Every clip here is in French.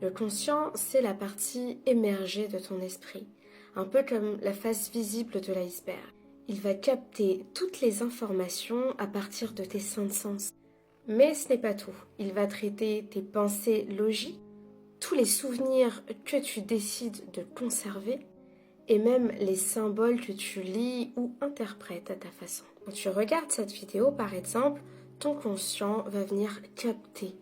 Le conscient, c'est la partie émergée de ton esprit, un peu comme la face visible de l'iceberg. Il va capter toutes les informations à partir de tes cinq sens. Mais ce n'est pas tout. Il va traiter tes pensées logiques, tous les souvenirs que tu décides de conserver, et même les symboles que tu lis ou interprètes à ta façon. Quand tu regardes cette vidéo, par exemple, ton conscient va venir capter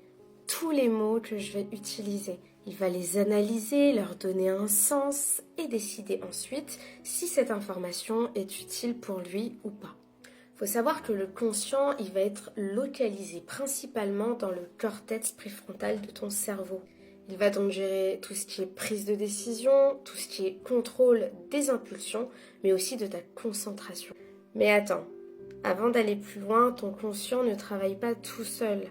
tous les mots que je vais utiliser. Il va les analyser, leur donner un sens et décider ensuite si cette information est utile pour lui ou pas. Il faut savoir que le conscient, il va être localisé principalement dans le cortex préfrontal de ton cerveau. Il va donc gérer tout ce qui est prise de décision, tout ce qui est contrôle des impulsions, mais aussi de ta concentration. Mais attends, avant d'aller plus loin, ton conscient ne travaille pas tout seul.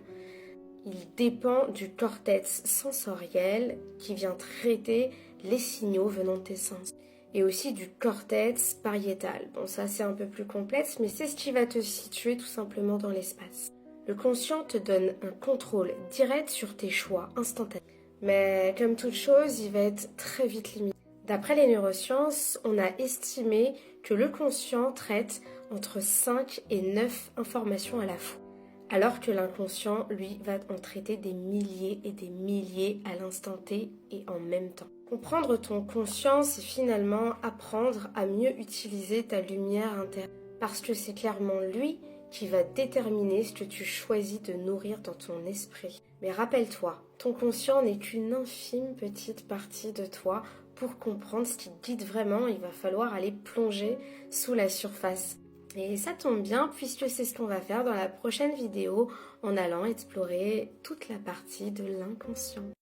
Il dépend du cortex sensoriel qui vient traiter les signaux venant de tes sens. Et aussi du cortex pariétal. Bon, ça c'est un peu plus complexe, mais c'est ce qui va te situer tout simplement dans l'espace. Le conscient te donne un contrôle direct sur tes choix instantanés. Mais comme toute chose, il va être très vite limité. D'après les neurosciences, on a estimé que le conscient traite entre 5 et 9 informations à la fois, alors que l'inconscient, lui, va en traiter des milliers et des milliers à l'instant T et en même temps. Comprendre ton conscient, c'est finalement apprendre à mieux utiliser ta lumière intérieure, parce que c'est clairement lui qui va déterminer ce que tu choisis de nourrir dans ton esprit. Mais rappelle-toi, ton conscient n'est qu'une infime petite partie de toi. Pour comprendre ce qui te guide vraiment, il va falloir aller plonger sous la surface. Et ça tombe bien puisque c'est ce qu'on va faire dans la prochaine vidéo en allant explorer toute la partie de l'inconscient.